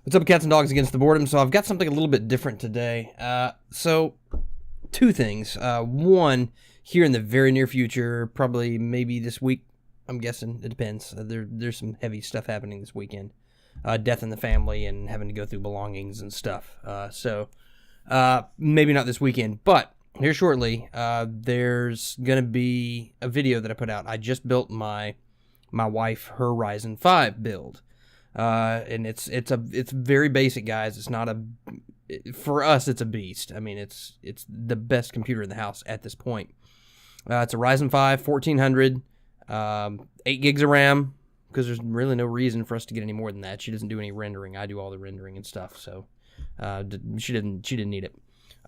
What's up, cats and dogs against the boredom? So I've got something a little bit different today. So two things. One, here in the very near future, probably maybe this week, I'm guessing, it depends. There's some heavy stuff happening this weekend. Death in the family and having to go through belongings and stuff. So maybe not this weekend, but here shortly, there's going to be a video that I put out. I just built my wife her Ryzen 5 build. And it's very basic, guys. It's not for us, it's a beast. I mean, it's the best computer in the house at this point. It's a Ryzen 5 1400, 8 gigs of RAM, because there's really no reason for us to get any more than that. She doesn't do any rendering. I do all the rendering and stuff, so she didn't need it.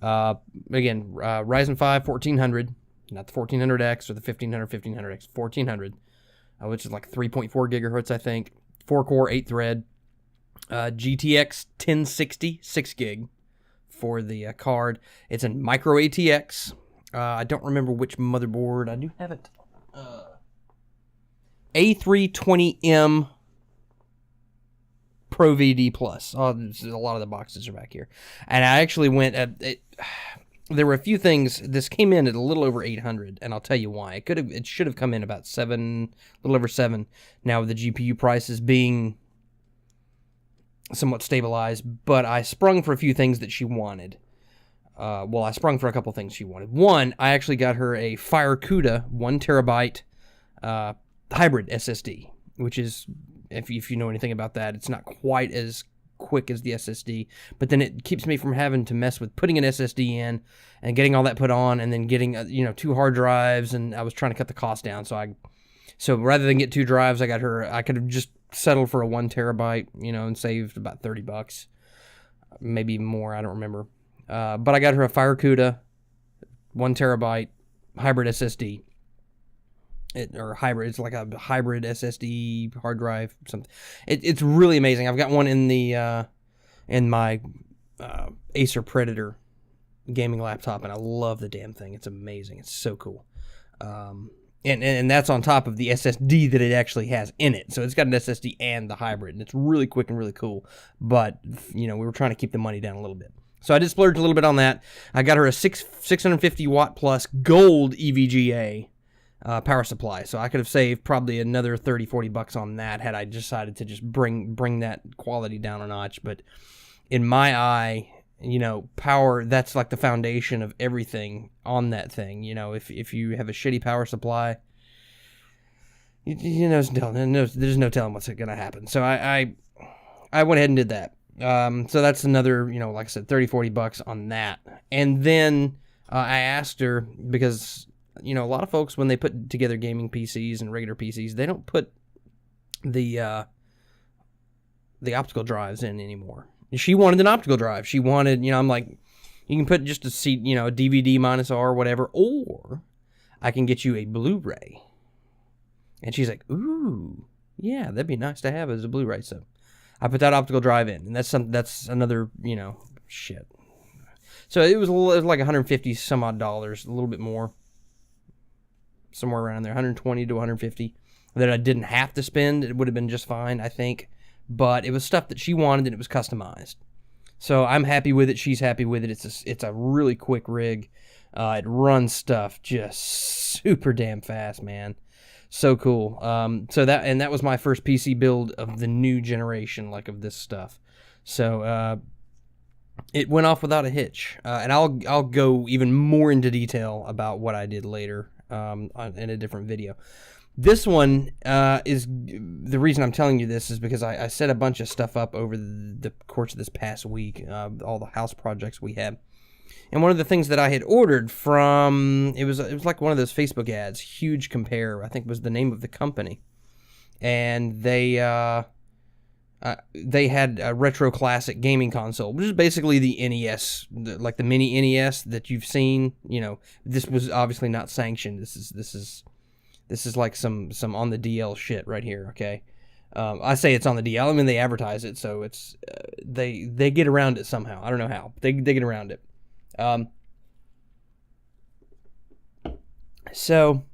Again, Ryzen 5 1400, not the 1400X or the 1500X, 1400, which is like 3.4 gigahertz, I think. 4-core, 8-thread, GTX 1060, 6 gig for the card. It's a micro ATX. I don't remember which motherboard. I do have it. A320M Pro VD Plus. Oh, a lot of the boxes are back here. And I actually went there were a few things. This came in at a little over 800, and I'll tell you why. It should have come in about a little over 7. Now with the GPU prices being somewhat stabilized, but I sprung for a few things that she wanted. I sprung for a couple things she wanted. One, I actually got her a FireCuda 1 terabyte hybrid SSD, which is, if you know anything about that, it's not quite as quick as the SSD, but then it keeps me from having to mess with putting an SSD in and getting all that put on and then getting 2 hard drives, and I was trying to cut the cost down, so rather than get 2 drives, I could have just settled for a 1 terabyte, and saved about $30, maybe even more, I don't remember. But I got her a FireCuda 1 terabyte hybrid SSD. Hybrid. It's like a hybrid SSD hard drive. Something. It's really amazing. I've got one in my Acer Predator gaming laptop, and I love the damn thing. It's amazing. It's so cool. And that's on top of the SSD that it actually has in it. So it's got an SSD and the hybrid, and it's really quick and really cool. But we were trying to keep the money down a little bit. So I did splurge a little bit on that. I got her a 650 watt plus gold EVGA power supply, so I could have saved probably another $30-40 on that had I decided to just bring that quality down a notch. But in my eye, power, that's like the foundation of everything on that thing. If you have a shitty power supply, there's no telling what's going to happen. So I went ahead and did that. So that's another, like I said, $30-40 on that. And then I asked her, because a lot of folks, when they put together gaming PCs and regular PCs, they don't put the optical drives in anymore. She wanted an optical drive. She wanted, I'm like, you can put just a DVD minus R or whatever, or I can get you a Blu-ray. And she's like, ooh, yeah, that'd be nice to have as a Blu-ray. So I put that optical drive in, and that's another, shit. So it was like $150 some odd, a little bit more. Somewhere around there, 120 to 150, that I didn't have to spend. It would have been just fine, I think. But it was stuff that she wanted, and it was customized. So I'm happy with it. She's happy with it. It's a really quick rig. It runs stuff just super damn fast, man. So cool. So that was my first PC build of the new generation, like of this stuff. So it went off without a hitch. And I'll go even more into detail about what I did later. In a different video. This one is the reason I'm telling you this is because I set a bunch of stuff up over the course of this past week, all the house projects we had. And one of the things that I had ordered from, it was like one of those Facebook ads, Huge Compare, I think was the name of the company. And they had a retro classic gaming console, which is basically the NES, like the mini NES that you've seen. This was obviously not sanctioned. This is like some on the DL shit right here. Okay, I say it's on the DL. I mean, they advertise it, so it's they get around it somehow. I don't know how. They get around it. So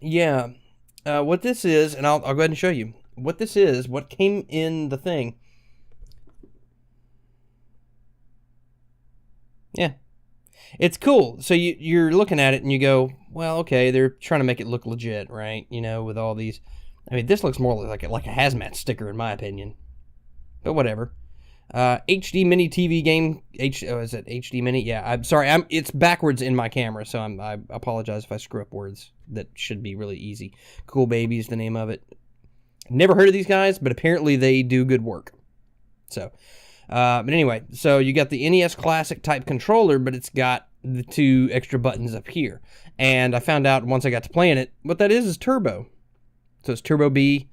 yeah, what this is, and I'll go ahead and show you. What this is, what came in the thing, Yeah. It's cool. So you're looking at it and you go, well, okay, they're trying to make it look legit, right? You know, with all these. I mean, this looks more like a hazmat sticker, in my opinion. But whatever. HD mini TV game. Is it HD mini? Yeah. I'm sorry. It's backwards in my camera, so I apologize if I screw up words. That should be really easy. Coolbaby is the name of it. Never heard of these guys, but apparently they do good work. So. But anyway, so you got the NES Classic type controller, but it's got the 2 extra buttons up here. And I found out once I got to playing it, what that is turbo. So it's Turbo B,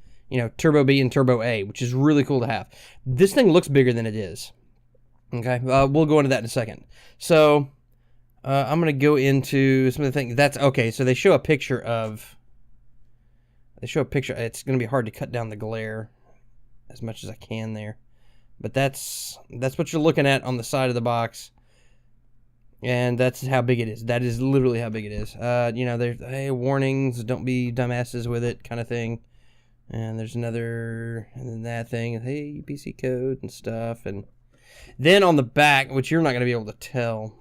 Turbo B and Turbo A, which is really cool to have. This thing looks bigger than it is. Okay, we'll go into that in a second. So I'm going to go into some of the things. That's okay. So they show a picture of. It's going to be hard to cut down the glare as much as I can there. But that's what you're looking at on the side of the box. And that's how big it is. That is literally how big it is. There's warnings, don't be dumbasses with it kind of thing. And there's another, and then that thing, hey, PC code and stuff. And then on the back, which you're not going to be able to tell,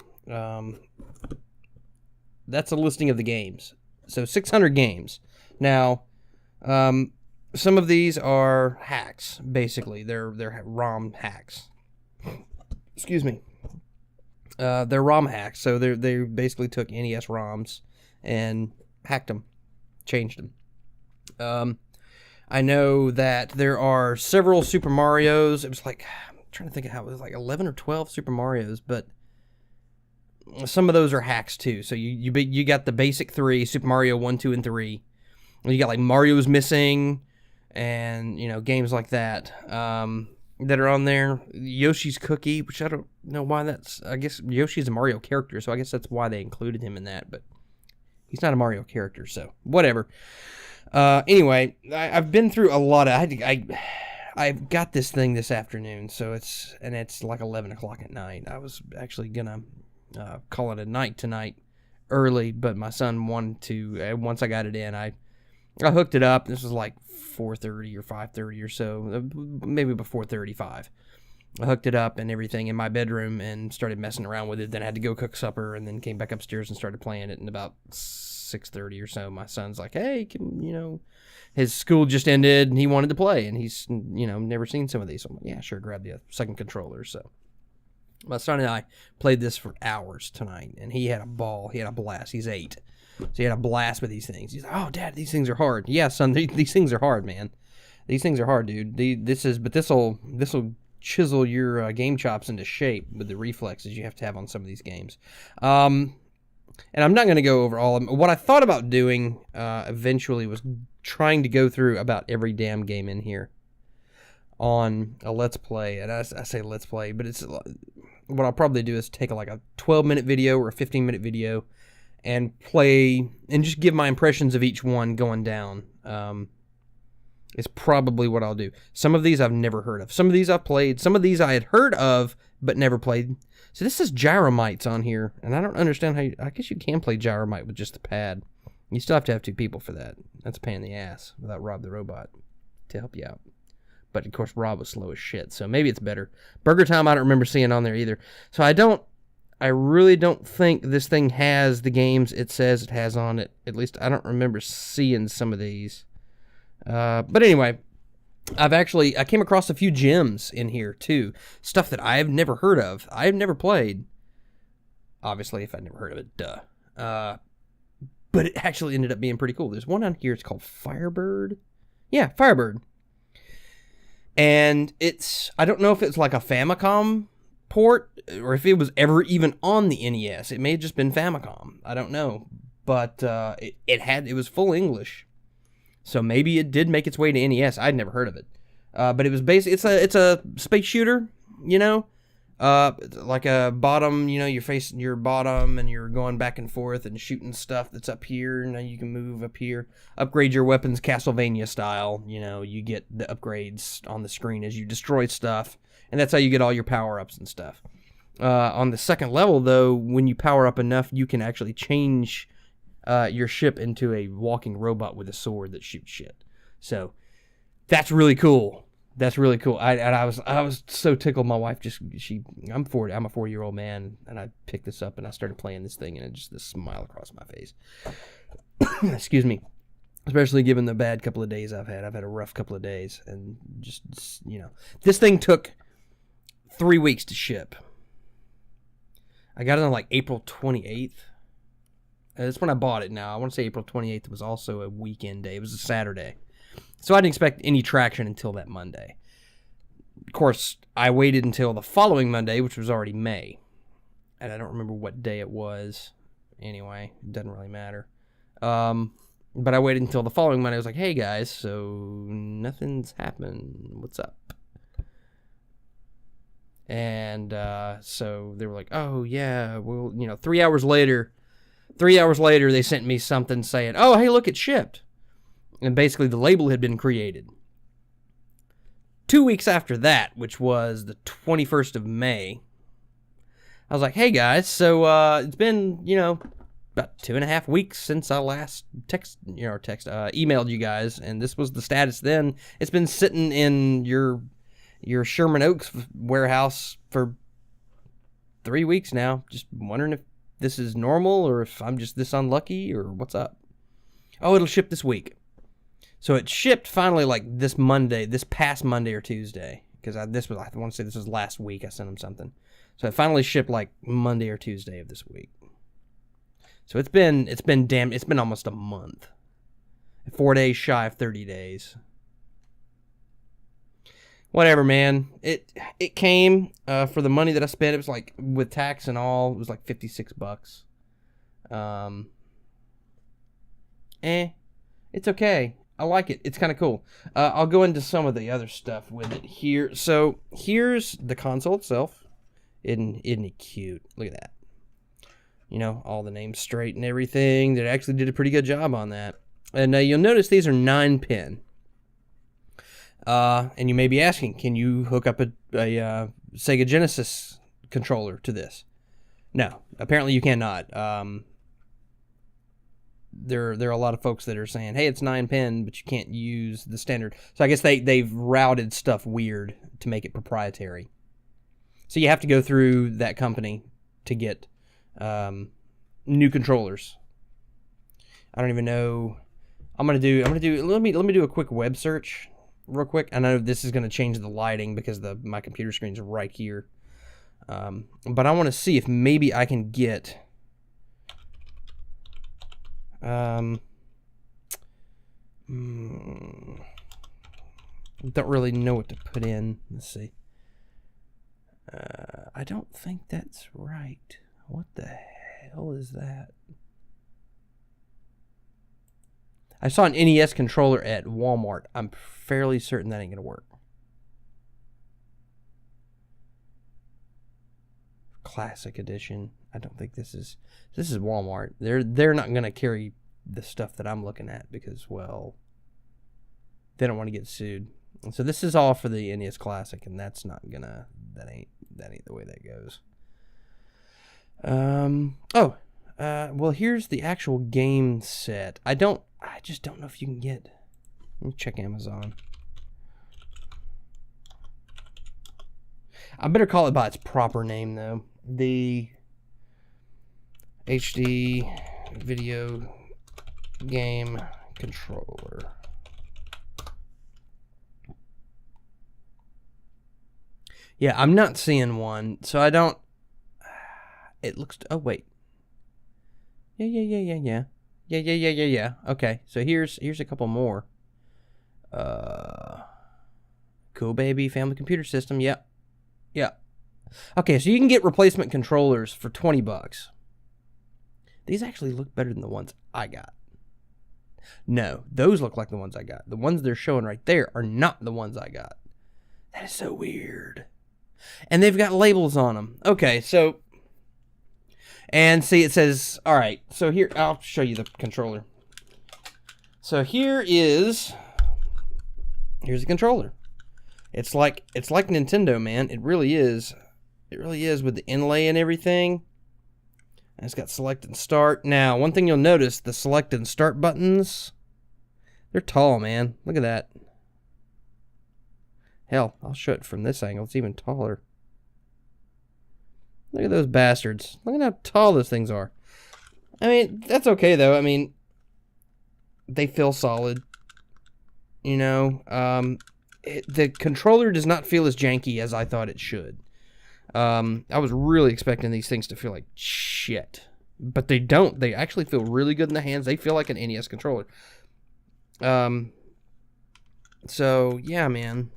that's a listing of the games. So 600 games. Now, some of these are hacks, basically. They're ROM hacks. Excuse me. They're ROM hacks, so they basically took NES ROMs and hacked them, changed them. I know that there are several Super Marios. It was like, I'm trying to think of how it was, like 11 or 12 Super Marios, but some of those are hacks too. So you got the basic 3, Super Mario 1, 2, and 3. You got like Mario's Missing, and games like that that are on there. Yoshi's Cookie, which I don't know why that's. I guess Yoshi's a Mario character, so I guess that's why they included him in that. But he's not a Mario character, so whatever. Anyway, I've been through a lot of. I've got this thing this afternoon, so it's like 11 o'clock at night. I was actually gonna call it a night tonight early, but my son wanted to. Once I got it in, I hooked it up. This was like 4:30 or 5:30 or so, maybe before 35. I hooked it up and everything in my bedroom and started messing around with it. Then I had to go cook supper and then came back upstairs and started playing it. And about 6:30 or so, my son's like, hey, his school just ended and he wanted to play. And he's, never seen some of these. So I'm like, yeah, sure, grab the second controller. So my son and I played this for hours tonight. And he had a ball. He had a blast. He's 8. So he had a blast with these things. He's like, oh, Dad, these things are hard. Yeah, son, these things are hard, man. These things are hard, dude. But this'll chisel your game chops into shape with the reflexes you have to have on some of these games. And I'm not going to go over all of them. What I thought about doing eventually was trying to go through about every damn game in here on a Let's Play. And I say Let's Play, but it's what I'll probably do is take like a 12-minute video or a 15-minute video and play and just give my impressions of each one going down. Is probably what I'll do. Some of these I've never heard of. Some of these I've played. Some of these I had heard of but never played. So this says Gyromites on here, and I don't understand how I guess you can play Gyromite with just the pad. You still have to have 2 people for that. That's a pain in the ass without Rob the Robot to help you out. But, of course, Rob was slow as shit, so maybe it's better. Burger Time I don't remember seeing on there either. So I really don't think this thing has the games it says it has on it. At least I don't remember seeing some of these. But anyway, I came across a few gems in here too. Stuff that I've never heard of. I've never played. Obviously, if I'd never heard of it, duh. But it actually ended up being pretty cool. There's one on here, it's called Firebird. Yeah, Firebird. And I don't know if it's like a Famicom port or if it was ever even on the NES. It may have just been Famicom. I don't know. But it was full English. So maybe it did make its way to NES. I'd never heard of it. But it was basically, it's a space shooter, like a bottom, you're facing your bottom and you're going back and forth and shooting stuff that's up here. Now you can move up here, upgrade your weapons Castlevania style. You get the upgrades on the screen as you destroy stuff. And that's how you get all your power-ups and stuff. On the second level, though, when you power up enough, you can actually change your ship into a walking robot with a sword that shoots shit. So that's really cool. That's really cool. I was so tickled. My wife I'm 40. I'm a 40-year-old man, and I picked this up and I started playing this thing, and it just this smile across my face. Excuse me. Especially given the bad couple of days I've had. I've had a rough couple of days, and just this thing took 3 weeks to ship. I got it on like April 28th. That's when I bought it. Now I want to say April 28th was also a weekend day. It was a Saturday. So I didn't expect any traction until that Monday. Of course, I waited until the following Monday, which was already May. And I don't remember what day it was. Anyway, it doesn't really matter. But I waited until the following Monday. I was like, hey guys, so nothing's happened. What's up? And so they were like, oh yeah, well, 3 hours later, they sent me something saying, oh, hey, look, it shipped. And basically the label had been created. 2 weeks after that, which was the 21st of May, I was like, hey guys, so it's been, about 2.5 weeks since I last emailed you guys, and this was the status then. It's been sitting in your Sherman Oaks warehouse for 3 weeks now. Just wondering if this is normal or if I'm just this unlucky or what's up. Oh, it'll ship this week. So it shipped finally like this past Monday or Tuesday, because I want to say this was last week I sent them something. So it finally shipped like Monday or Tuesday of this week. So it's been almost a month. 4 days shy of 30 days. Whatever, man. It came for the money that I spent. It was like, with tax and all, it was like $56. It's okay. I like it. It's kind of cool. I'll go into some of the other stuff with it here. So here's the console itself. Isn't it cute? Look at that. All the names straight and everything. They actually did a pretty good job on that. And you'll notice these are 9-pin. And you may be asking, can you hook up a Sega Genesis controller to this? No, apparently you cannot. There are a lot of folks that are saying, hey, it's 9-pin, but you can't use the standard. So I guess they've routed stuff weird to make it proprietary. So you have to go through that company to get new controllers. I don't even know. Let me do a quick web search real quick. I know this is going to change the lighting because my computer screen's right here. But I want to see if maybe I can get don't really know what to put in. Let's see. I don't think that's right. What the hell is that? I saw an NES controller at Walmart. I'm fairly certain that ain't gonna work. Classic edition. I don't think this is Walmart. They're not gonna carry the stuff that I'm looking at because, well, they don't want to get sued. And so this is all for the NES Classic, and that ain't the way that goes. Well, here's the actual game set. I just don't know if you can get. Let me check Amazon. I better call it by its proper name though. The HD video game controller. Yeah, I'm not seeing one, so I don't. It looks. Oh wait. Yeah. Okay, so here's a couple more. Coolbaby Family Computer System. Yep. Yeah. Okay, so you can get replacement controllers for $20. These actually look better than the ones I got. No, those look like the ones I got. The ones they're showing right there are not the ones I got. That is so weird. And they've got labels on them. Okay, so. And see, it says, all right, so here, I'll show you the controller. So here's the controller. It's like Nintendo, man. It really is. It really is, with the inlay and everything. And it's got select and start. Now, one thing you'll notice, the select and start buttons, they're tall, man. Look at that. Hell, I'll show it from this angle. It's even taller. Look at those bastards. Look at how tall those things are. I mean, that's okay, though. I mean, they feel solid. You know, the controller does not feel as janky as I thought it should. I was really expecting these things to feel like shit. But they don't. They actually feel really good in the hands. They feel like an NES controller. So, yeah, man.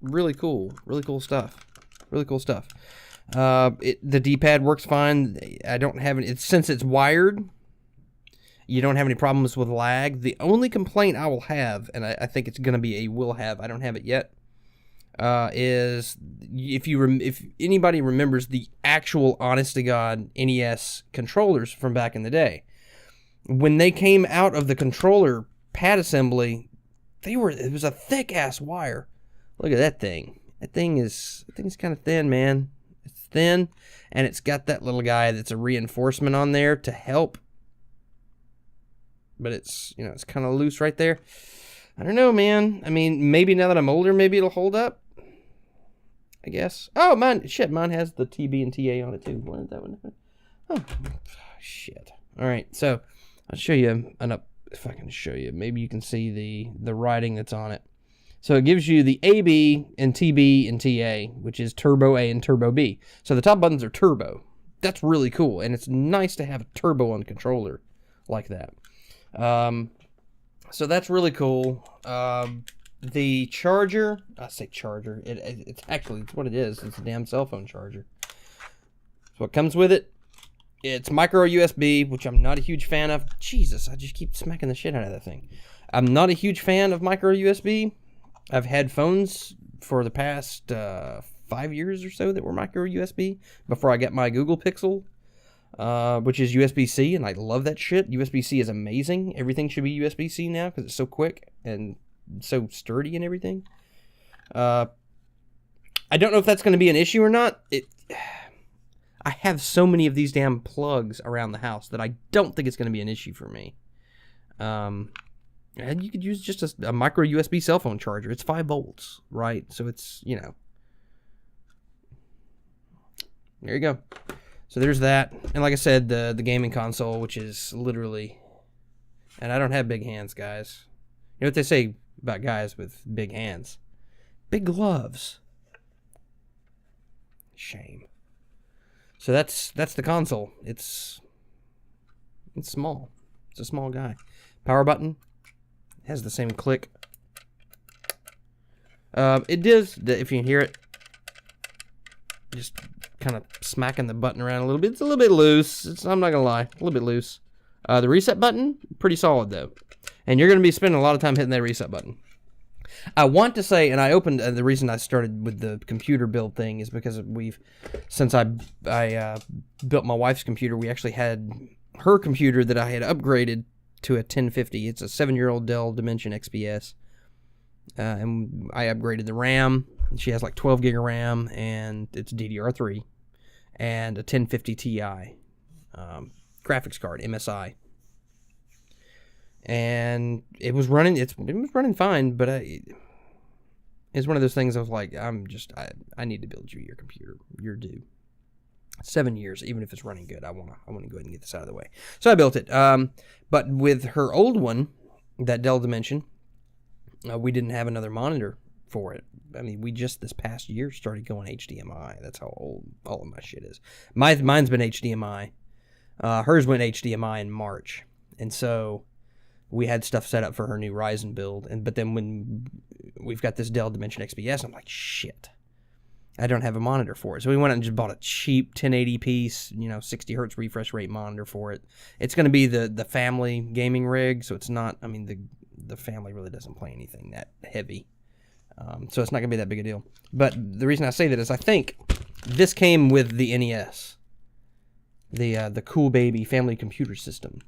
Really cool. Really cool stuff. Really cool stuff. The D-pad works fine. I don't have any... Since it's wired, you don't have any problems with lag. The only complaint I will have, and I think it's going to be a will have, I don't have it yet, is if anybody remembers the actual honest-to-God NES controllers from back in the day, when they came out of the controller pad assembly, it was a thick-ass wire. Look at that thing. That thing is kind of thin, man. It's thin, and it's got that little guy that's a reinforcement on there to help. But it's, you know, it's kind of loose right there. I don't know, man. I mean, maybe now that I'm older, maybe it'll hold up. I guess. Oh, mine has the TB and TA on it, too. What is that one? Oh, shit. All right, so I'll show you if I can show you. Maybe you can see the writing that's on it. So it gives you the AB and TB and TA, which is Turbo A and Turbo B. So the top buttons are turbo. That's really cool, and it's nice to have a turbo on the controller like that. So that's really cool. The charger, I say charger, it's what it is. It's a damn cell phone charger. So what comes with it, it's micro USB, which I'm not a huge fan of. Jesus, I just keep smacking the shit out of that thing. I'm not a huge fan of micro USB. I've had phones for the past 5 years or so that were micro USB before I got my Google Pixel, which is USB-C, and I love that shit. USB-C is amazing. Everything should be USB-C now because it's so quick and so sturdy and everything. I don't know if that's going to be an issue or not. I have so many of these damn plugs around the house that I don't think it's going to be an issue for me. And you could use just a micro USB cell phone charger. It's 5 volts, right? So it's, you know. There you go. So there's that. And like I said, the gaming console, which is literally... And I don't have big hands, guys. You know what they say about guys with big hands? Big gloves. Shame. So that's the console. It's small. It's a small guy. Power button. Has the same click. It does, if you can hear it, just kind of smacking the button around a little bit. It's a little bit loose. I'm not gonna lie, a little bit loose. The reset button, pretty solid though, and you're gonna be spending a lot of time hitting that reset button. I want to say, and I opened the reason I started with the computer build thing is because since I built my wife's computer, we actually had her computer that I had upgraded to a 1050. It's a 7-year-old Dell Dimension XPS. And I upgraded the RAM. She has like 12 gig of RAM, and it's DDR3. And a 1050 Ti graphics card, MSI. And it was running. It was running fine, but it's one of those things. I was like, I need to build you your computer. You're due. 7 years, even if it's running good, I want to go ahead and get this out of the way. So I built it. But with her old one, that Dell Dimension, we didn't have another monitor for it. I mean, we just this past year started going HDMI. That's how old all of my shit is. Mine's been HDMI. Hers went HDMI in March, and so we had stuff set up for her new Ryzen build. But then when we've got this Dell Dimension XPS, I'm like, shit. I don't have a monitor for it. So we went out and just bought a cheap 1080p, 60 hertz refresh rate monitor for it. It's going to be the family gaming rig, so it's not, I mean, the family really doesn't play anything that heavy. So it's not going to be that big a deal. But the reason I say that is I think this came with the NES. The Coolbaby family computer system.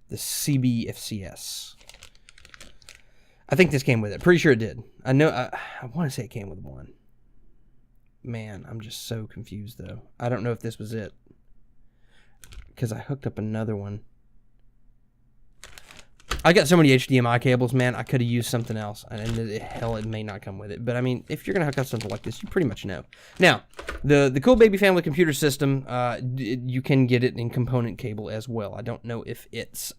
The CBFCS. I think this came with it. Pretty sure it did. I know, I want to say it came with one. Man, I'm just so confused, though. I don't know if this was it. Because I hooked up another one. I got so many HDMI cables, man. I could have used something else, and hell, it may not come with it. But I mean, if you're gonna hook up something like this, you pretty much know. Now, the Coolbaby family computer system, you can get it in component cable as well. I don't know if it's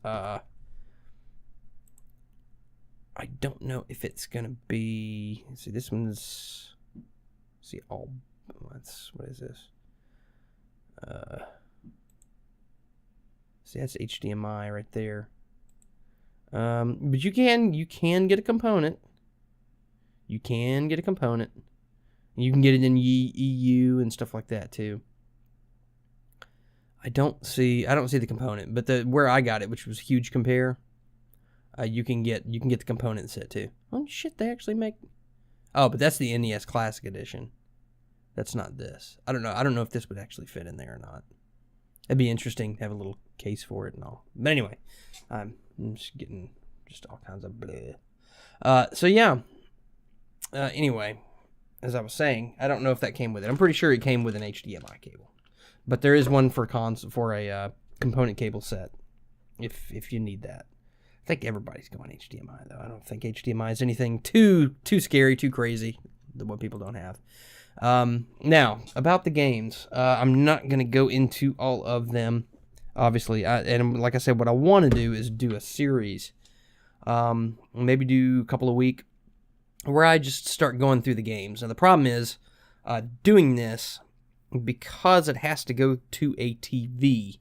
gonna be. Let's see, this one's. Let's see, all. What is this? See, that's HDMI right there. But you can get a component. You can get a component. You can get it in EU and stuff like that too. I don't see the component, but where I got it, which was Huge Compare, you can get the component set too. Oh shit, they actually make. Oh, but that's the NES Classic Edition. That's not this. I don't know if this would actually fit in there or not. It'd be interesting to have a little case for it and all. But anyway, I'm just getting just all kinds of blah. So yeah. Anyway, as I was saying, I don't know if that came with it. I'm pretty sure it came with an HDMI cable, but there is one for a component cable set if you need that. I think everybody's going HDMI though. I don't think HDMI is anything too scary, too crazy that what people don't have. Now about the games, I'm not gonna go into all of them. Obviously, and like I said, what I want to do is do a series, maybe do a couple a week, where I just start going through the games. Now the problem is, doing this, because it has to go to a TV,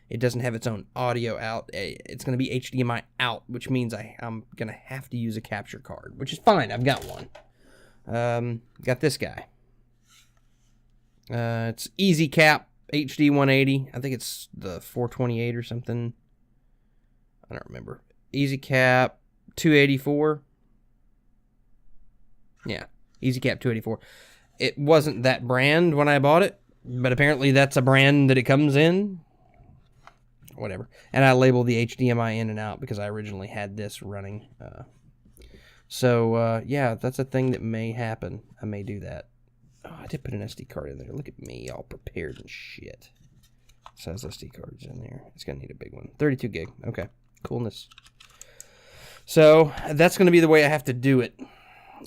it doesn't have its own audio out. It's going to be HDMI out, which means I'm going to have to use a capture card, which is fine. I've got one. Got this guy. It's Easy Cap HD 180. I think it's the 428 or something. I don't remember. Easy Cap 284. Yeah, Easy Cap 284. It wasn't that brand when I bought it, but apparently that's a brand that it comes in. Whatever. And I label the HDMI in and out because I originally had this running. Yeah, that's a thing that may happen. I may do that. Oh, I did put an SD card in there. Look at me, all prepared and shit. Says SD cards in there. It's going to need a big one. 32 gig. Okay. Coolness. So, that's going to be the way I have to do it.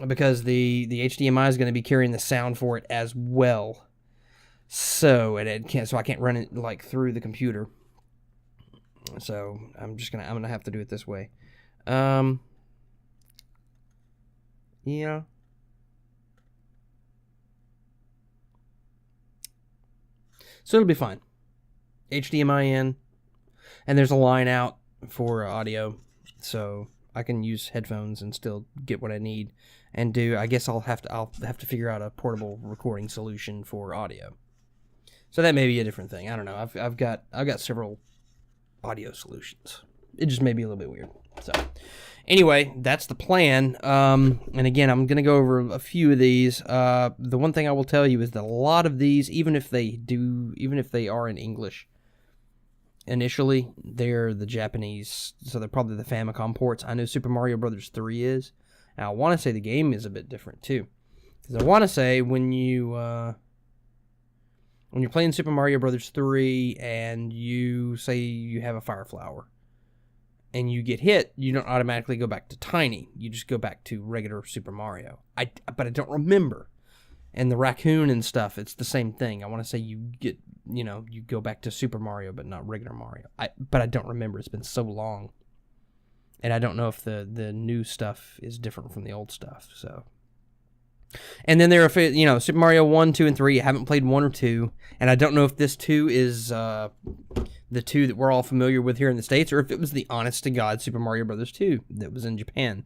Because the HDMI is going to be carrying the sound for it as well. So, I can't run it like through the computer. So, I'm going to have to do it this way. Yeah. So it'll be fine. HDMI in, and there's a line out for audio, so I can use headphones and still get what I need and do. I guess I'll have to figure out a portable recording solution for audio. So that may be a different thing. I don't know. I've got several audio solutions. It just may be a little bit weird. So anyway, that's the plan. And again, I'm going to go over a few of these. The one thing I will tell you is that a lot of these, even if they are in English initially, they're the Japanese, so they're probably the Famicom ports. I know Super Mario Brothers 3 is. And I want to say the game is a bit different too. Because I want to say when you're playing Super Mario Brothers 3 and you say you have a fire flower, and you get hit, you don't automatically go back to Tiny. You just go back to regular Super Mario. But I don't remember. And the raccoon and stuff, it's the same thing. I want to say you go back to Super Mario, but not regular Mario. But I don't remember. It's been so long. And I don't know if the new stuff is different from the old stuff. So. And then there are, Super Mario 1, 2, and 3. I haven't played 1 or 2. And I don't know if this 2 is the 2 that we're all familiar with here in the States, or if it was the honest-to-God Super Mario Brothers 2 that was in Japan.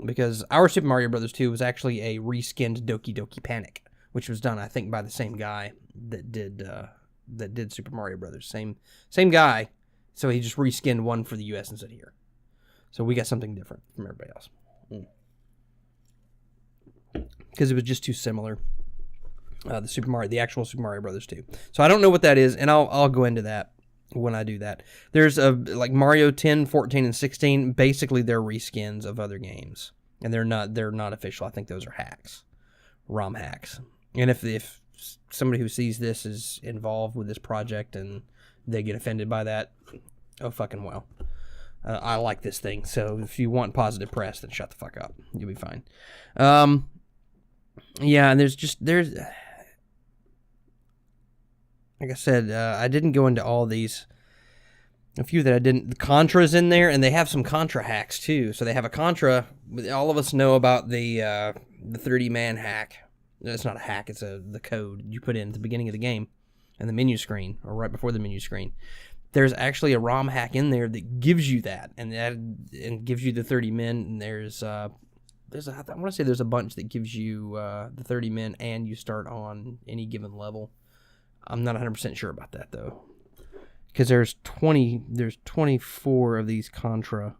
Because our Super Mario Brothers 2 was actually a reskinned Doki Doki Panic, which was done, I think, by the same guy that did Super Mario Brothers. Same guy, so he just reskinned one for the U.S. instead of here. So we got something different from everybody else. Because it was just too similar. The actual Super Mario Brothers 2. So I don't know what that is, and I'll go into that when I do that. There's like Mario 10, 14, and 16. Basically, they're reskins of other games, and they're not official. I think those are hacks, ROM hacks. And if somebody who sees this is involved with this project and they get offended by that, oh fucking well. I like this thing, so if you want positive press, then shut the fuck up. You'll be fine. Yeah, and there's like I said, I didn't go into all these. A few that I didn't. The Contra's in there, and they have some Contra hacks too. So they have a Contra. All of us know about the 30-man hack. It's not a hack. It's the code you put in at the beginning of the game, and the menu screen, or right before the menu screen. There's actually a ROM hack in there that gives you that, and gives you the 30 men. And I want to say there's a bunch that gives you the 30 men, and you start on any given level. I'm not 100% sure about that though. Because there's 24 of these Contra.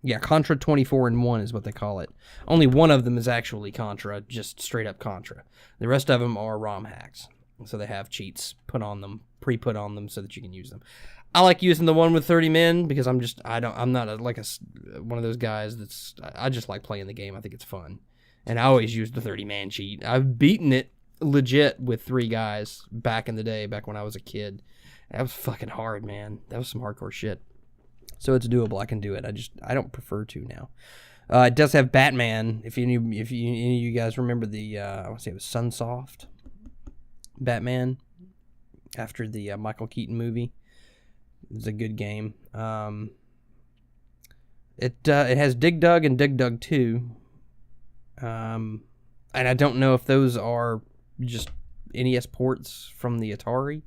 Yeah, Contra 24 in 1 is what they call it. Only one of them is actually Contra, just straight up Contra. The rest of them are ROM hacks. So they have cheats put on them, pre-put on them so that you can use them. I like using the one with 30 men because I'm not one of those guys I just like playing the game. I think it's fun. And I always use the 30-man cheat. I've beaten it legit with 3 guys back in the day, back when I was a kid. That was fucking hard, man. That was some hardcore shit. So it's doable. I can do it. I don't prefer to now. It does have Batman. If any of you guys remember I want to say it was Sunsoft Batman after the Michael Keaton movie. It was a good game. It has Dig Dug and Dig Dug 2. And I don't know if those are just NES ports from the Atari.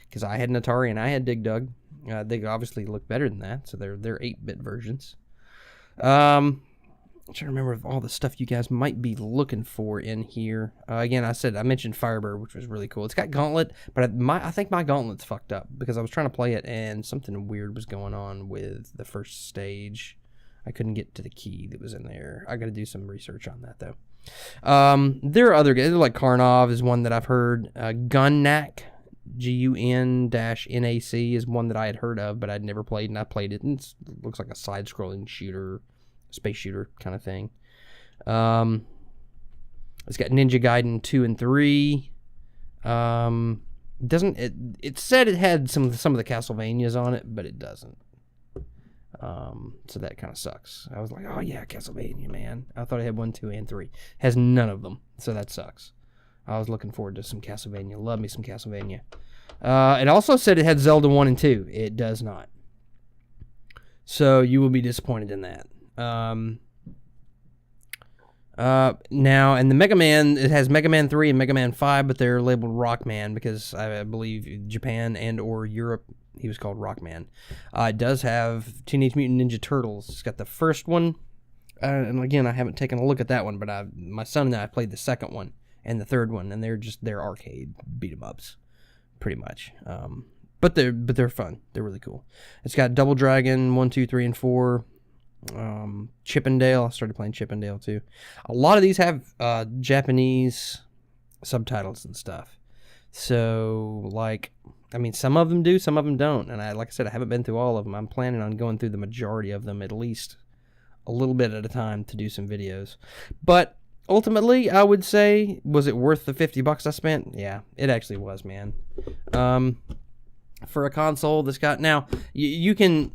Because I had an Atari and I had Dig Dug. They obviously look better than that, so they're 8-bit versions. I'm trying to remember all the stuff you guys might be looking for in here. Again, I mentioned Firebird, which was really cool. It's got Gauntlet, but I think my Gauntlet's fucked up because I was trying to play it and something weird was going on with the first stage. I couldn't get to the key that was in there. I got to do some research on that though. There are other guys like Karnov is one that I've heard. Gunnac. GUN-NAC is one that I had heard of, but I'd never played, and I played it, and it looks like a side-scrolling shooter, space shooter kind of thing. It's got Ninja Gaiden 2 and 3. It said it had some of the Castlevanias on it, but it doesn't. So that kind of sucks. I was like, oh yeah, Castlevania, man. I thought it had 1, 2, and 3. It has none of them, so that sucks. I was looking forward to some Castlevania. Love me some Castlevania. It also said it had Zelda 1 and 2. It does not. So you will be disappointed in that. Now, and the Mega Man, it has Mega Man 3 and Mega Man 5, but they're labeled Rockman because I believe Japan and or Europe, he was called Rockman. It does have Teenage Mutant Ninja Turtles. It's got the first one. And again, I haven't taken a look at that one, but my son and I played the second one and the third one, and they're arcade beat 'em ups, pretty much. But they're fun. They're really cool. It's got Double Dragon 1, 2, 3, and 4. Chippendale. I started playing Chippendale too. A lot of these have Japanese subtitles and stuff. So some of them do, some of them don't. And like I said, I haven't been through all of them. I'm planning on going through the majority of them at least a little bit at a time to do some videos. But ultimately, I would say, was it worth the $50 I spent? Yeah, it actually was, man. For a console that's got now, you can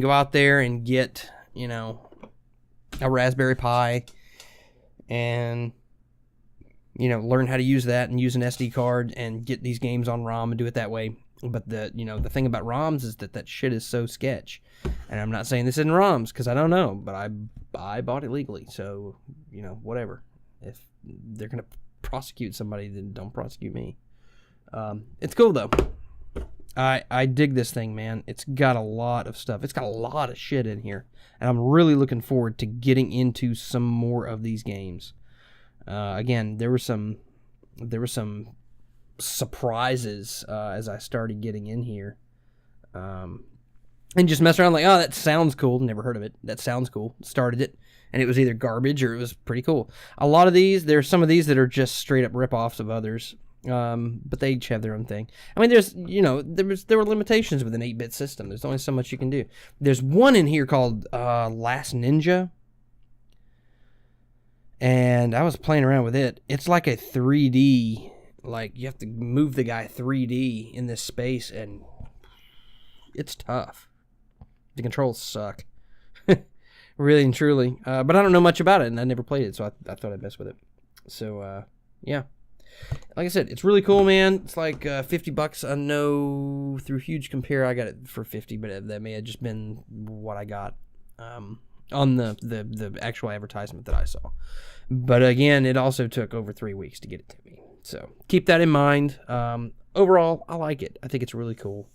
go out there and get a Raspberry Pi and learn how to use that and use an SD card and get these games on ROM and do it that way. But the thing about ROMs is that shit is so sketch. And I'm not saying this isn't ROMs because I don't know, but I bought it legally, so whatever. If they're gonna prosecute somebody, then don't prosecute me. It's cool though. I dig this thing, man. It's got a lot of stuff. It's got a lot of shit in here, and I'm really looking forward to getting into some more of these games. Again, there were some surprises as I started getting in here, and just mess around like, oh, that sounds cool. Never heard of it. That sounds cool. Started it, and it was either garbage or it was pretty cool. A lot of these, there's some of these that are just straight up rip-offs of others. But they each have their own thing. I mean, there were limitations with an 8-bit system. There's only so much you can do. There's one in here called Last Ninja, and I was playing around with it. It's like a 3D, like you have to move the guy 3D in this space, and it's tough. The controls suck. Really and truly. But I don't know much about it, and I never played it, so I thought I'd mess with it. So, yeah. Like I said, it's really cool, man. It's like $50. I know through Huge Compare I got it for 50, but that may have just been what I got on the actual advertisement that I saw. But again, it also took over 3 weeks to get it to me. So keep that in mind. Overall, I like it. I think it's really cool.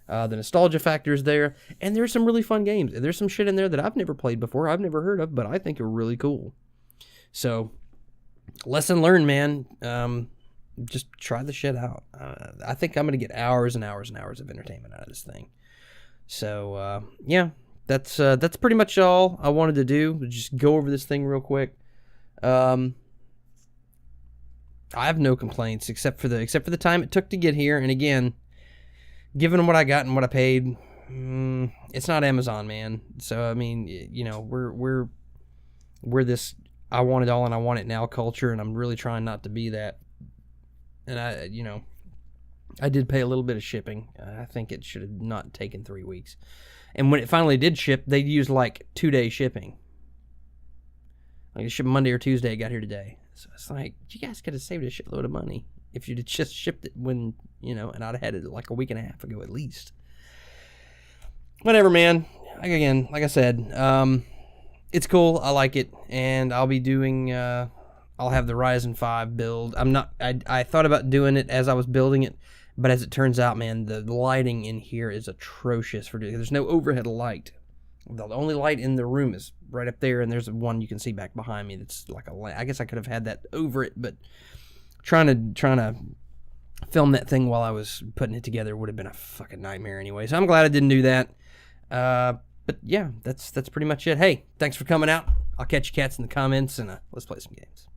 The nostalgia factor is there, and there's some really fun games. There's some shit in there that I've never played before, I've never heard of, but I think are really cool. So, lesson learned, man. Just try the shit out. I think I'm going to get hours and hours and hours of entertainment out of this thing. So, yeah, that's pretty much all I wanted to do. Just go over this thing real quick. I have no complaints except for the time it took to get here, and again, given what I got and what I paid, it's not Amazon, man. So I mean, you know, we're this I want it all and I want it now culture, and I'm really trying not to be that. And I did pay a little bit of shipping. I think it should have not taken 3 weeks. And when it finally did ship, they used like 2-day shipping. Like it shipped Monday or Tuesday, it got here today. So it's like, you guys could have saved a shitload of money if you'd just shipped it when, and I'd have had it like a week and a half ago at least. Whatever, man. Again, like I said, it's cool. I like it. And I'll be doing, I'll have the Ryzen 5 build. I thought about doing it as I was building it, but as it turns out, man, the lighting in here is atrocious for doing it. There's no overhead light. The only light in the room is right up there, and there's one you can see back behind me that's like a light. I guess I could have had that over it, but trying to film that thing while I was putting it together would have been a fucking nightmare anyway. So I'm glad I didn't do that. But yeah, that's pretty much it. Hey, thanks for coming out. I'll catch you cats in the comments, and let's play some games.